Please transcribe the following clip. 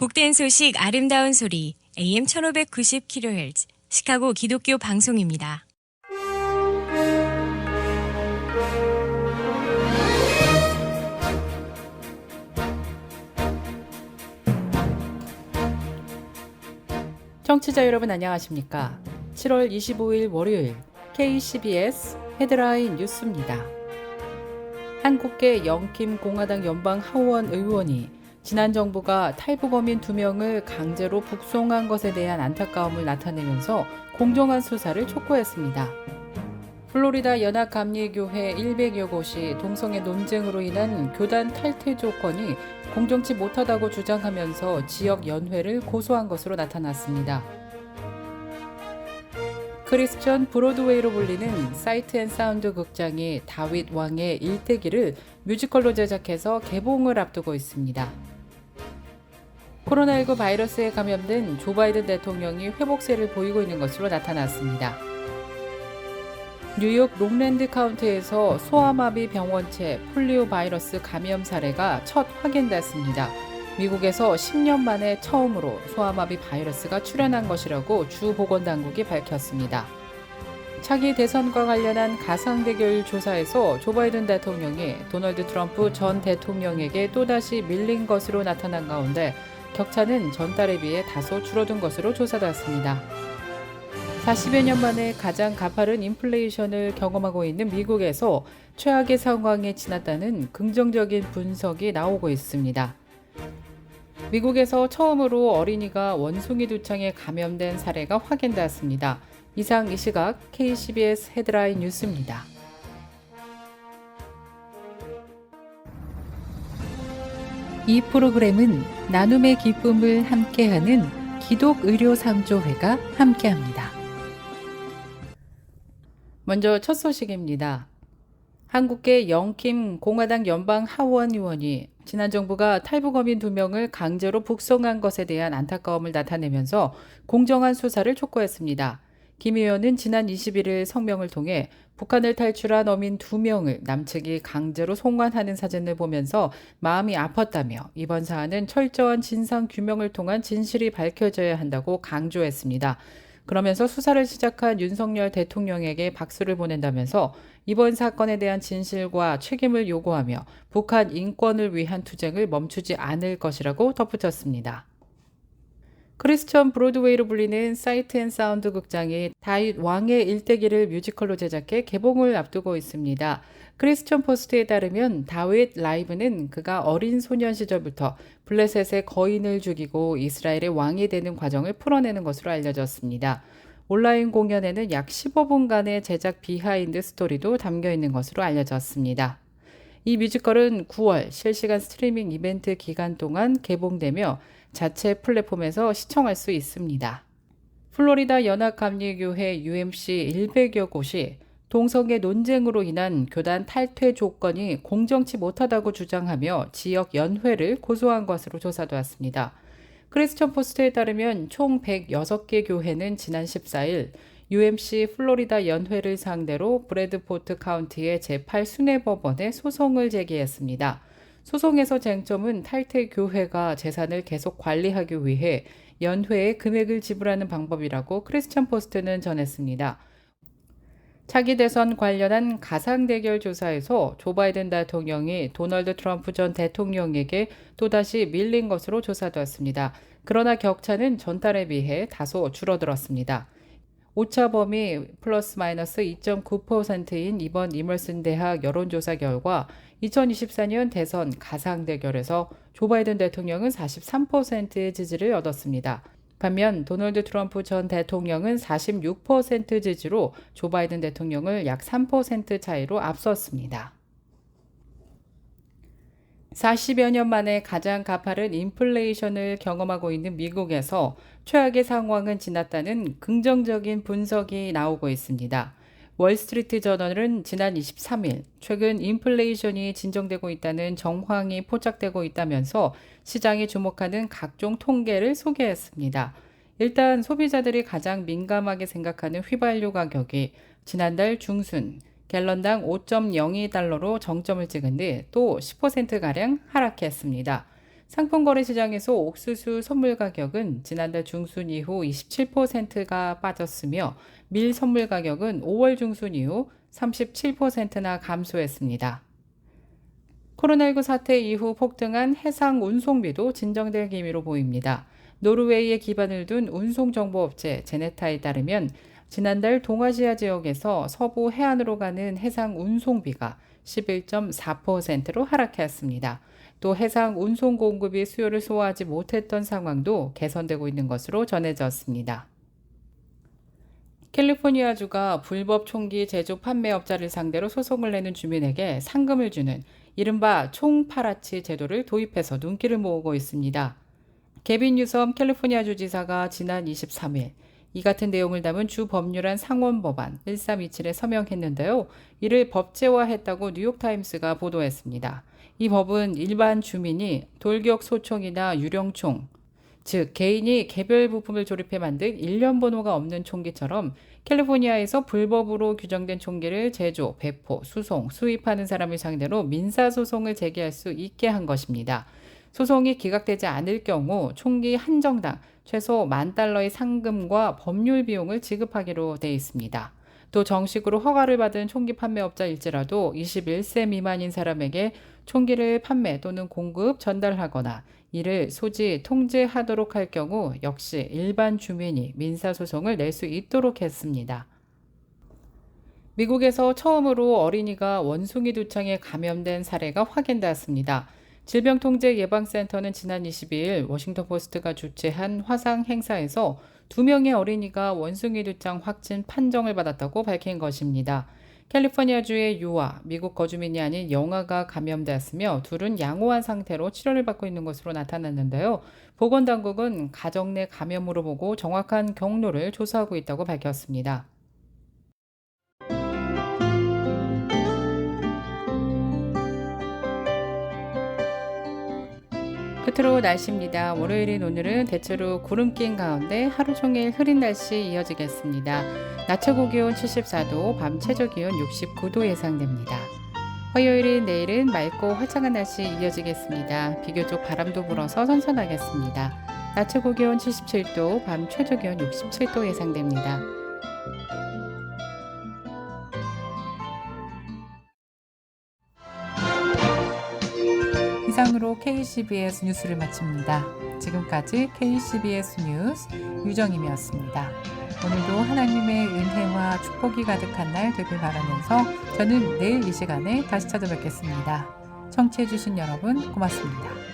복된 소식 아름다운 소리 AM 1590kHz 시카고 기독교 방송입니다. 청취자 여러분 안녕하십니까? 7월 25일 월요일 KCBS 헤드라인 뉴스입니다. 한국계 영킴 공화당 연방 하원 의원이 지난 정부가 탈북어민 2명을 강제로 북송한 것에 대한 안타까움을 나타내면서 공정한 수사를 촉구했습니다. 플로리다 연합감리교회 100여 곳이 동성애 논쟁으로 인한 교단 탈퇴 조건이 공정치 못하다고 주장하면서 지역 연회를 고소한 것으로 나타났습니다. 크리스천 브로드웨이로 불리는 사이트 앤 사운드 극장이 다윗 왕의 일대기를 뮤지컬로 제작해서 개봉을 앞두고 있습니다. 코로나19 바이러스에 감염된 조 바이든 대통령이 회복세를 보이고 있는 것으로 나타났습니다. 뉴욕 롱랜드 카운티에서 소아마비 병원체 폴리오 바이러스 감염 사례가 첫 확인됐습니다. 미국에서 10년 만에 처음으로 소아마비 바이러스가 출현한 것이라고 주 보건당국이 밝혔습니다. 차기 대선과 관련한 가상대결 조사에서 조 바이든 대통령이 도널드 트럼프 전 대통령에게 또다시 밀린 것으로 나타난 가운데 격차는 전달에 비해 다소 줄어든 것으로 조사됐습니다. 40여 년 만에 가장 가파른 인플레이션을 경험하고 있는 미국에서 최악의 상황에 지났다는 긍정적인 분석이 나오고 있습니다. 미국에서 처음으로 어린이가 원숭이 두창에 감염된 사례가 확인되었습니다. 이상 이 시각 KCBS 헤드라인 뉴스입니다. 이 프로그램은 나눔의 기쁨을 함께하는 기독의료상조회가 함께합니다. 먼저 첫 소식입니다. 한국계 영킴 공화당 연방 하원 의원이 지난 정부가 탈북어민 2명을 강제로 북송한 것에 대한 안타까움을 나타내면서 공정한 수사를 촉구했습니다. 김 의원은 지난 21일 성명을 통해 북한을 탈출한 어민 2명을 남측이 강제로 송환하는 사진을 보면서 마음이 아팠다며 이번 사안은 철저한 진상 규명을 통한 진실이 밝혀져야 한다고 강조했습니다. 그러면서 수사를 시작한 윤석열 대통령에게 박수를 보낸다면서 이번 사건에 대한 진실과 책임을 요구하며 북한 인권을 위한 투쟁을 멈추지 않을 것이라고 덧붙였습니다. 크리스천 브로드웨이로 불리는 사이트 앤 사운드 극장이 다윗 왕의 일대기를 뮤지컬로 제작해 개봉을 앞두고 있습니다. 크리스천 포스트에 따르면 다윗 라이브는 그가 어린 소년 시절부터 블레셋의 거인을 죽이고 이스라엘의 왕이 되는 과정을 풀어내는 것으로 알려졌습니다. 온라인 공연에는 약 15분간의 제작 비하인드 스토리도 담겨 있는 것으로 알려졌습니다. 이 뮤지컬은 9월 실시간 스트리밍 이벤트 기간 동안 개봉되며 자체 플랫폼에서 시청할 수 있습니다. 플로리다 연합감리교회 UMC 100여 곳이 동성애 논쟁으로 인한 교단 탈퇴 조건이 공정치 못하다고 주장하며 지역 연회를 고소한 것으로 조사되었습니다. 크리스천 포스트에 따르면 총 106개 교회는 지난 14일 UMC 플로리다 연회를 상대로 브래드포트 카운티의 제8순회법원에 소송을 제기했습니다. 소송에서 쟁점은 탈퇴 교회가 재산을 계속 관리하기 위해 연회에 금액을 지불하는 방법이라고 크리스천 포스트는 전했습니다. 차기 대선 관련한 가상대결 조사에서 조 바이든 대통령이 도널드 트럼프 전 대통령에게 또다시 밀린 것으로 조사되었습니다. 그러나 격차는 전달에 비해 다소 줄어들었습니다. 오차 범위 플러스 마이너스 2.9%인 이번 이멀슨 대학 여론조사 결과 2024년 대선 가상대결에서 조 바이든 대통령은 43%의 지지를 얻었습니다. 반면 도널드 트럼프 전 대통령은 46% 지지로 조 바이든 대통령을 약 3% 차이로 앞섰습니다. 40여 년 만에 가장 가파른 인플레이션을 경험하고 있는 미국에서 최악의 상황은 지났다는 긍정적인 분석이 나오고 있습니다. 월스트리트 저널은 지난 23일 최근 인플레이션이 진정되고 있다는 정황이 포착되고 있다면서 시장이 주목하는 각종 통계를 소개했습니다. 일단 소비자들이 가장 민감하게 생각하는 휘발유 가격이 지난달 중순 갤런당 5.02달러로 정점을 찍은 뒤 또 10%가량 하락했습니다. 상품거래시장에서 옥수수 선물 가격은 지난달 중순 이후 27%가 빠졌으며 밀 선물 가격은 5월 중순 이후 37%나 감소했습니다. 코로나19 사태 이후 폭등한 해상 운송비도 진정될 기미로 보입니다. 노르웨이에 기반을 둔 운송정보업체 제네타에 따르면 지난달 동아시아 지역에서 서부 해안으로 가는 해상 운송비가 11.4%로 하락했습니다. 또 해상 운송 공급이 수요를 소화하지 못했던 상황도 개선되고 있는 것으로 전해졌습니다. 캘리포니아주가 불법 총기 제조 판매업자를 상대로 소송을 내는 주민에게 상금을 주는 이른바 총파라치 제도를 도입해서 눈길을 모으고 있습니다. 개빈 뉴섬 캘리포니아주 지사가 지난 23일 이 같은 내용을 담은 주 법률안 상원법안 1327에 서명했는데요. 이를 법제화했다고 뉴욕타임스가 보도했습니다. 이 법은 일반 주민이 돌격 소총이나 유령총, 즉 개인이 개별 부품을 조립해 만든 일련 번호가 없는 총기처럼 캘리포니아에서 불법으로 규정된 총기를 제조, 배포, 수송, 수입하는 사람을 상대로 민사소송을 제기할 수 있게 한 것입니다. 소송이 기각되지 않을 경우 총기 한 정당 최소 $10,000의 상금과 법률 비용을 지급하기로 돼 있습니다. 또 정식으로 허가를 받은 총기 판매업자일지라도 21세 미만인 사람에게 총기를 판매 또는 공급, 전달하거나 이를 소지, 통제하도록 할 경우 역시 일반 주민이 민사소송을 낼 수 있도록 했습니다. 미국에서 처음으로 어린이가 원숭이 두창에 감염된 사례가 확인되었습니다. 질병통제예방센터는 지난 22일 워싱턴 포스트가 주최한 화상 행사에서 2명의 어린이가 원숭이 두창 확진 판정을 받았다고 밝힌 것입니다. 캘리포니아주의 유아, 미국 거주민이 아닌 영아가 감염되었으며 둘은 양호한 상태로 치료를 받고 있는 것으로 나타났는데요. 보건당국은 가정 내 감염으로 보고 정확한 경로를 조사하고 있다고 밝혔습니다. 끝으로 날씨입니다. 월요일인 오늘은 대체로 구름 낀 가운데 하루 종일 흐린 날씨 이어지겠습니다. 낮 최고 기온 74도, 밤 최저 기온 69도 예상됩니다. 화요일인 내일은 맑고 화창한 날씨 이어지겠습니다. 비교적 바람도 불어서 선선하겠습니다. 낮 최고 기온 77도, 밤 최저 기온 67도 예상됩니다. 이상으로 KCBS 뉴스를 마칩니다. 지금까지 KCBS 뉴스 유정임이었습니다. 오늘도 하나님의 은혜와 축복이 가득한 날 되길 바라면서 저는 내일 이 시간에 다시 찾아뵙겠습니다. 청취해주신 여러분 고맙습니다.